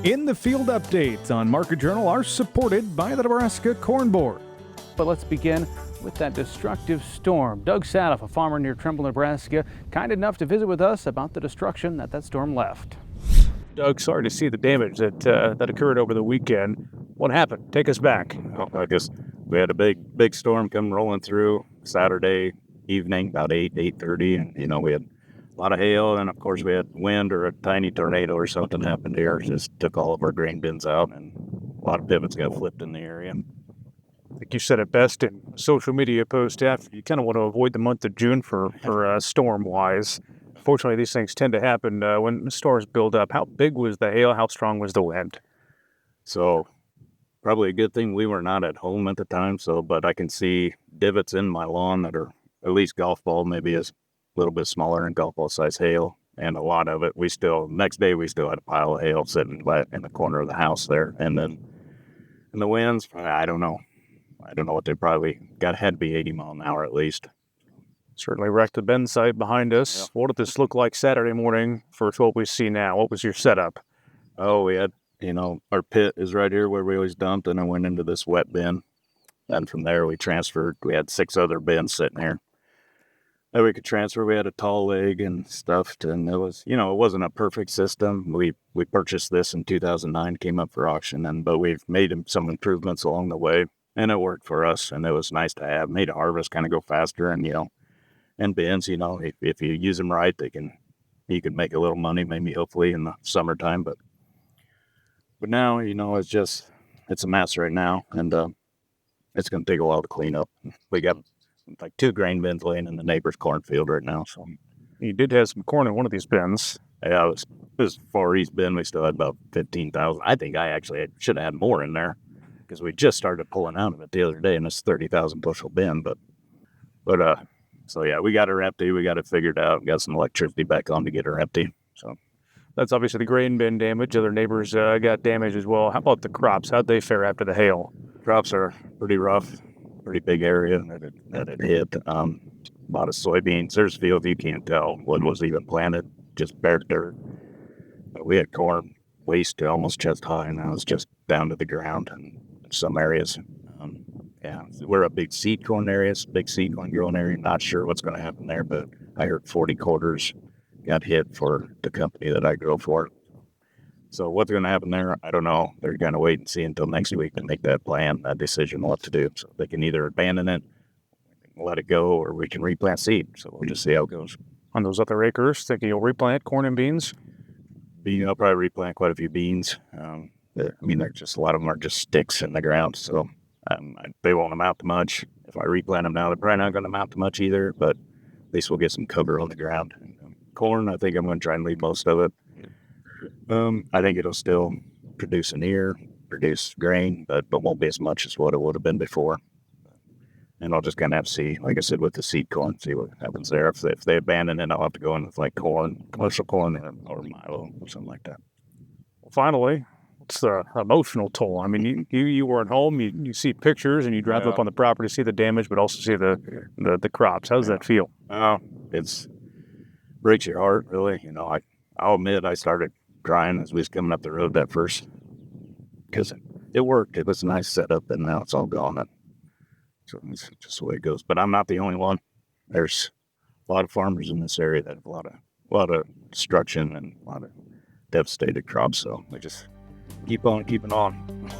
In the Field updates on Market Journal are supported by the Nebraska Corn Board. But let's begin with that destructive storm. Doug Saathoff, a farmer near Trumbull, Nebraska, kind enough to visit with us about the destruction that storm left. Doug, sorry to see the damage that occurred over the weekend. What happened? Take us back. Well, I guess we had a big storm come rolling through Saturday evening, about 8:30, and we had a lot of hail, and of course we had wind or a tiny tornado or something happened here. It just took all of our grain bins out, and a lot of pivots got flipped in the area. I think you said it best in a social media post after. You kind of want to avoid the month of June for storm-wise. Fortunately, these things tend to happen when storms build up. How big was the hail? How strong was the wind? So probably a good thing we were not at home at the time. But I can see divots in my lawn that are at least golf ball, maybe a little bit smaller than golf ball size hail. And a lot of it, next day we still had a pile of hail sitting in the corner of the house there. And then in the winds, I don't know what they probably had to be 80 mile an hour at least. Certainly wrecked the bend site behind us. Yeah. What did this look like Saturday morning versus what we see now? What was your setup? Oh, we had, our pit is right here where we always dumped, and I went into this wet bin. And from there we transferred. We had 6 other bins sitting here that we could transfer. We had a tall leg and stuff, and it was, it wasn't a perfect system. We purchased this in 2009, came up for auction, but we've made some improvements along the way, and it worked for us, and it was nice to have. Made a harvest kind of go faster, and and bins, if you use them right, you can make a little money, maybe hopefully in the summertime, but now, it's a mess right now, and it's going to take a while to clean up. We got like 2 grain bins laying in the neighbor's cornfield right now. So you did have some corn in one of these bins. Yeah, it was Far East bin. We still had about 15,000. I think I actually should have had more in there because we just started pulling out of it the other day in this 30,000 bushel bin. So yeah, we got her empty. We got it figured out. Got some electricity back on to get her empty. So that's obviously the grain bin damage. Other neighbors got damage as well. How about the crops? How'd they fare after the hail? Crops are pretty rough. Pretty big area that it hit. A lot of soybeans. There's fields you can't tell what was even planted. Just bare dirt. But we had corn waist to almost chest high, and now it's just down to the ground in some areas. We're a big seed corn growing area. Not sure what's going to happen there, but I heard 40 quarters got hit for the company that I grow for. So what's going to happen there, I don't know. They're going to wait and see until next week to make that decision what to do. So they can either abandon it, let it go, or we can replant seed. So we'll just see how it goes. On those other acres, thinking you'll replant corn and beans? I'll probably replant quite a few beans. There's just a lot of them are just sticks in the ground. So they won't amount to much. If I replant them now, they're probably not going to amount to much either, but at least we'll get some cover on the ground. Corn, I think I'm going to try and leave most of it. I think it'll still produce an ear, produce grain, but won't be as much as what it would have been before. And I'll just kind of have to see, like I said, with the seed corn, see what happens there. If they abandon it, I'll have to go in with like corn, commercial corn, or milo, or something like that. Well, finally, what's the emotional toll? I mean, you were at home, you see pictures, and you drive up on the property to see the damage, but also see the crops. How does that feel? It breaks your heart, really. I'll admit I started crying as we was coming up the road that first, because it worked. It was a nice setup, and now it's all gone. So it's just the way it goes. But I'm not the only one. There's a lot of farmers in this area that have a lot of destruction and a lot of devastated crops. So we just keep on keeping on.